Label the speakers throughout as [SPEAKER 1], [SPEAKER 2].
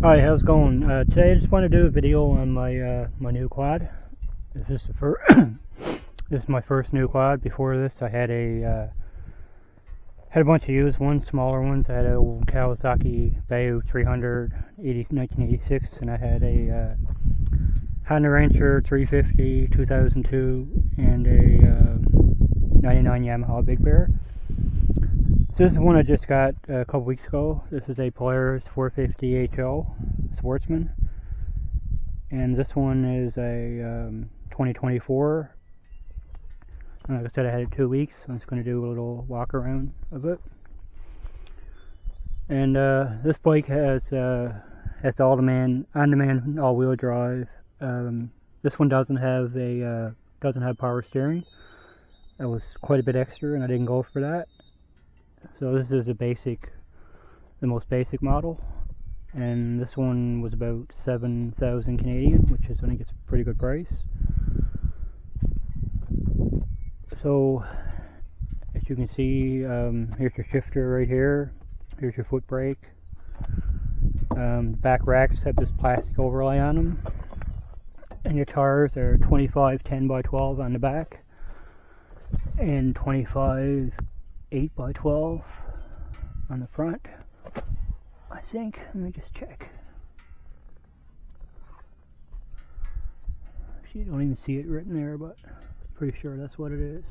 [SPEAKER 1] Hi, how's it going? Today I just want to do a video on my my new quad. This is this is my first new quad. Before this, I had a bunch of used ones, smaller ones. I had a Kawasaki Bayou 300 1986, and I had a Honda Rancher 350 2002, and a 99 Yamaha Big Bear. So this is one I just got a couple weeks ago. This is a Polaris 450 HL Sportsman, and this one is a 2024. Like I said, I had it 2 weeks, so I'm just going to do a little walk around of it. And this bike has the on-demand all-wheel drive. This one doesn't have power steering. That was quite a bit extra, and I didn't go for that. So this is the most basic model, and this one was about 7,000 Canadian, which is, I think, it's a pretty good price. So as you can see, here's your shifter right here. Here's your foot brake. Back racks have this plastic overlay on them, and your tires are 25 10x12 on the back, and 25 8x12 on the front, I think. Let me just check. You don't even see it written there, but I'm pretty sure that's what it is.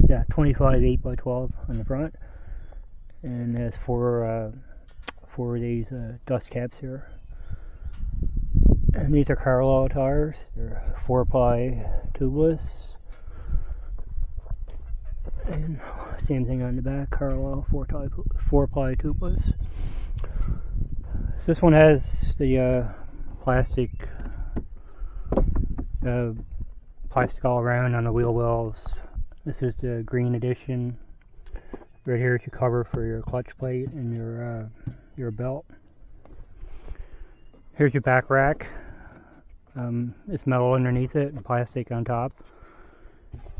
[SPEAKER 1] Yeah, 25 8x12 on the front, and it has four of these dust caps here, and these are Carlisle tires. They're 4-ply tubeless, and same thing on the back, Carlisle 4-ply tubeless. So this one has the plastic all around on the wheel wells. This is the green edition. Right here is your cover for your clutch plate and your belt. Here's your back rack. It's metal underneath it and plastic on top.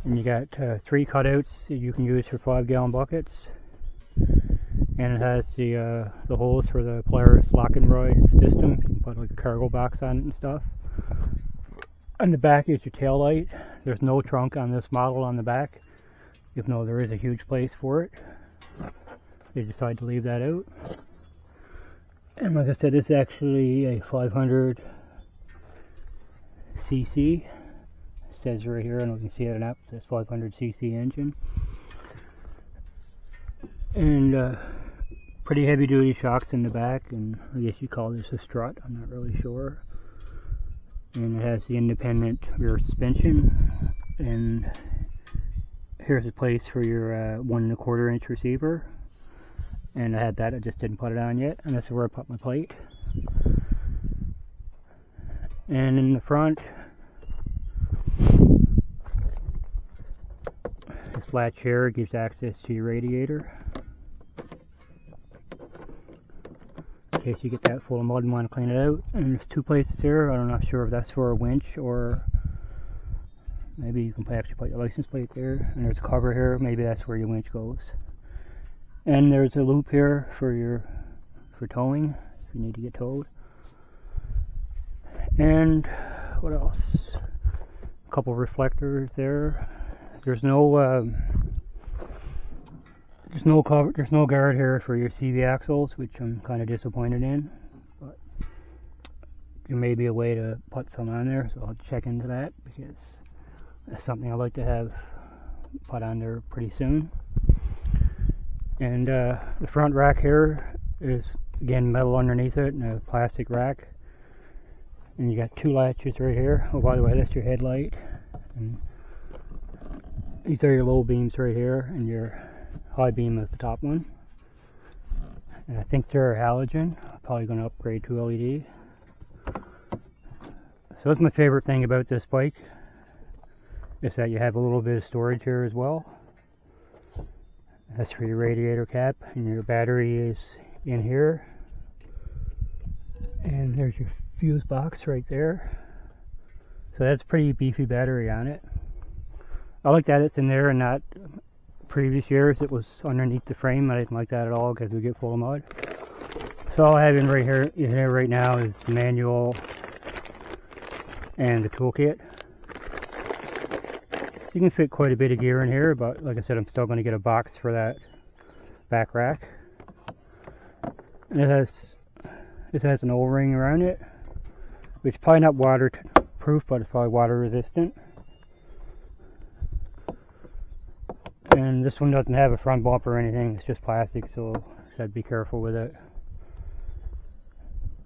[SPEAKER 1] And you got 3 cutouts that you can use for 5-gallon buckets. And it has the holes for the Polaris lock and ride system. You can put like a cargo box on it and stuff. On the back is your tail light. There's no trunk on this model on the back, even though there is a huge place for it. They decided to leave that out. And like I said, this is actually a 500 cc. It says right here, I don't know if you can see it or not, it says 500 cc engine. And pretty heavy duty shocks in the back, and I guess you call this a strut, I'm not really sure. And it has the independent rear suspension, and here's a place for your 1 1/4 inch receiver. And I had that, I just didn't put it on yet, and this is where I put my plate. And in the front, this latch here gives access to your radiator, in case you get that full of mud and want to clean it out. And there's 2 places here. I'm not sure if that's for a winch, or maybe you can actually put your license plate there. And there's a cover here, maybe that's where your winch goes. And there's a loop here for towing, if you need to get towed. And what else? A couple reflectors there. There's no guard here for your CV axles, which I'm kind of disappointed in. But there may be a way to put some on there, so I'll check into that, because that's something I'd like to have put on there pretty soon. And the front rack here is, again, metal underneath it and a plastic rack. And you got 2 latches right here. Oh, by the way, that's your headlight. And these are your low beams right here, and your high beam is the top one. And I think they're halogen. I'm probably going to upgrade to LED. So that's my favorite thing about this bike, is that you have a little bit of storage here as well. That's for your radiator cap, and your battery is in here. And there's your fuse box right there. So that's pretty beefy battery on it. I like that it's in there and not previous years it was underneath the frame. I didn't like that at all because we get full of mud. So all I have in here right now is the manual and the toolkit. You can fit quite a bit of gear in here, but like I said, I'm still going to get a box for that back rack. And this has an O-ring around it, which is probably not waterproof, but it's probably water resistant. And this one doesn't have a front bumper or anything, it's just plastic, so I'd be careful with it.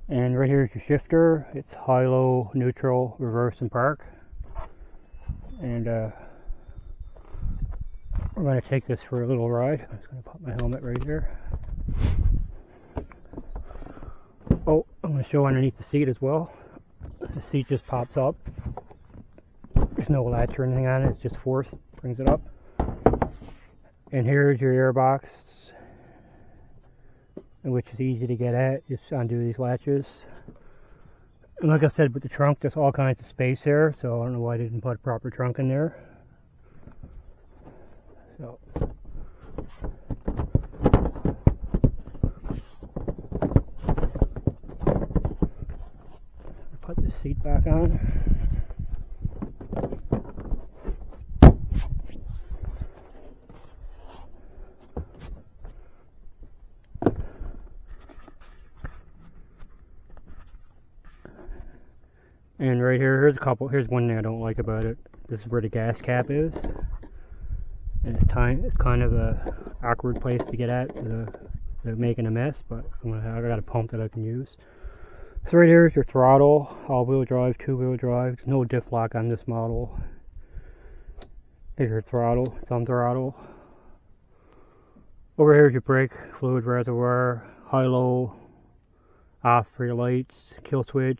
[SPEAKER 1] And right here is your shifter. It's high, low, neutral, reverse, and park. And we're going to take this for a little ride. I'm just going to put my helmet right here. Oh, I'm going to show underneath the seat as well. The seat just pops up. There's no latch or anything on it, it's just force, brings it up. And here's your air box, which is easy to get at. Just undo these latches. And like I said, with the trunk, there's all kinds of space there, so I don't know why I didn't put a proper trunk in there. So put the seat back on. And right here, here's one thing I don't like about it. This is where the gas cap is. And it's kind of a awkward place to get at. They're making a mess, but I got a pump that I can use. So right here is your throttle, all-wheel drive, two-wheel drive. There's no diff lock on this model. Here's your throttle, thumb throttle. Over here is your brake fluid reservoir, high-low, off for your lights, kill switch.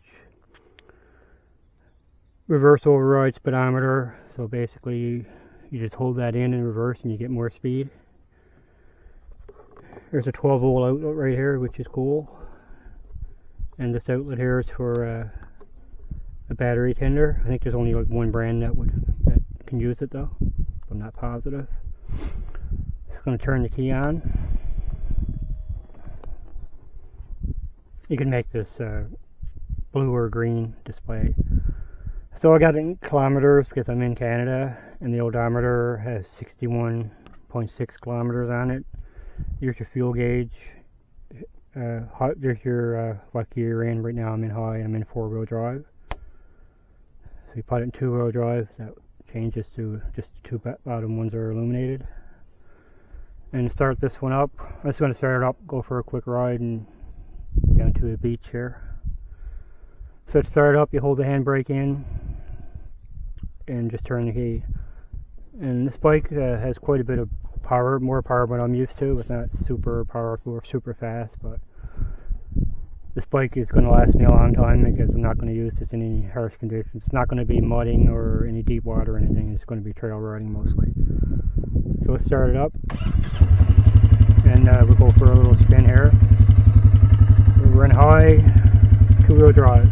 [SPEAKER 1] Reverse override speedometer, so basically you just hold that in reverse and you get more speed. There's a 12 volt outlet right here, which is cool. And this outlet here is for a battery tender. I think there's only like one brand that can use it though. I'm not positive. Just going to turn the key on. You can make this blue or green display. So I got it in kilometers because I'm in Canada, and the odometer has 61.6 kilometers on it. Here's your fuel gauge. There's your what gear you're in. Right now I'm in high, I'm in 4-wheel drive. So you put it in 2-wheel drive, that changes to just the two bottom ones are illuminated. And to start this one up, I'm just going to start it up, go for a quick ride and down to a beach here. So to start it up, you hold the handbrake in and just turn the key. And this bike has quite a bit of power, more power than I'm used to. It's not super powerful or super fast, but this bike is going to last me a long time because I'm not going to use this in any harsh conditions. It's not going to be mudding or any deep water or anything. It's going to be trail riding mostly. So let's start it up, and we'll go for a little spin here. We're in high, 2-wheel drive.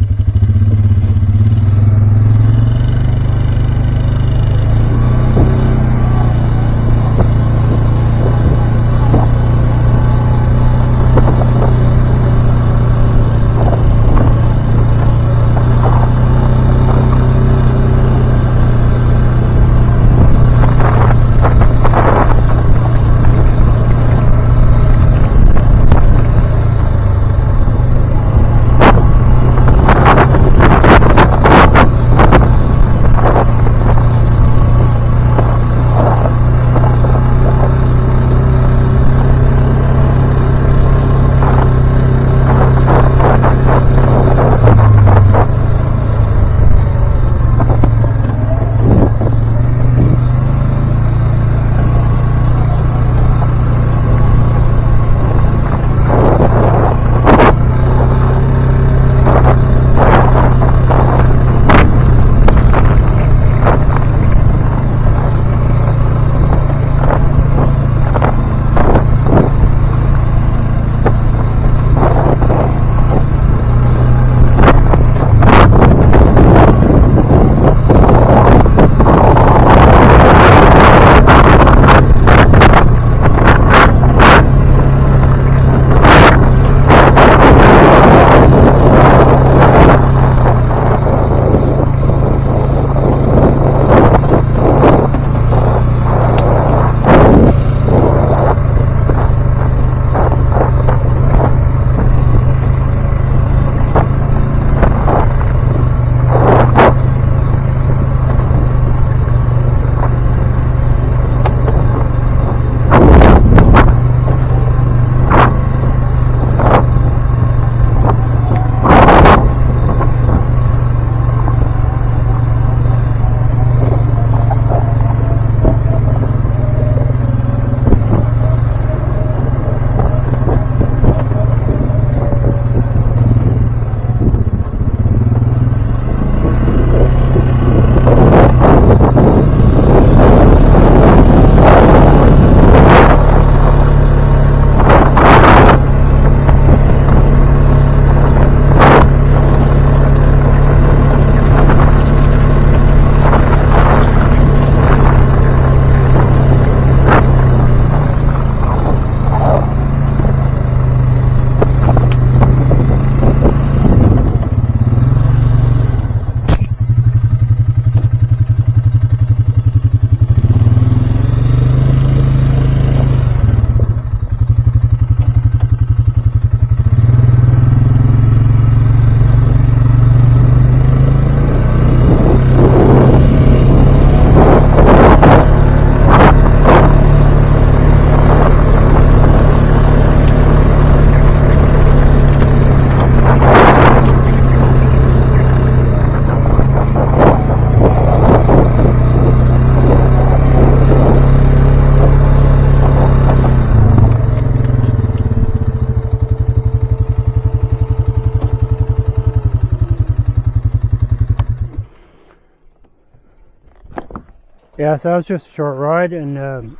[SPEAKER 1] Yeah, so that was just a short ride, and I'm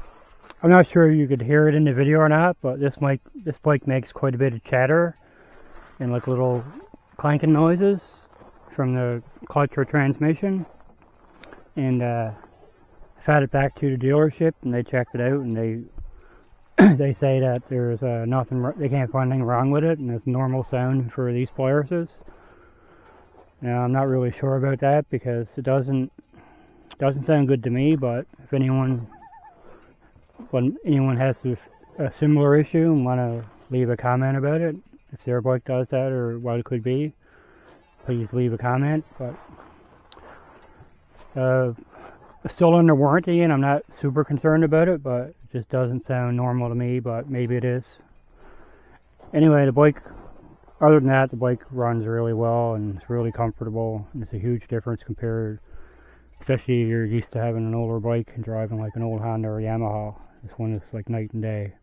[SPEAKER 1] not sure you could hear it in the video or not, but this bike makes quite a bit of chatter and like little clanking noises from the clutch or transmission. And I've had it back to the dealership, and they checked it out, and they say that there's nothing, they can't find anything wrong with it, and it's normal sound for these Polarises. Now I'm not really sure about that because it doesn't sound good to me, but if anyone has a similar issue and want to leave a comment about it, if their bike does that or what it could be, please leave a comment. But it's still under warranty and I'm not super concerned about it, but it just doesn't sound normal to me, but maybe it is. Anyway, the bike, other than that, the bike runs really well and it's really comfortable, and it's a huge difference compared, especially if you're used to having an older bike and driving like an old Honda or Yamaha. This one is like night and day.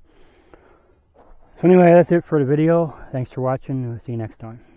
[SPEAKER 1] So anyway, that's it for the video. Thanks for watching, and we'll see you next time.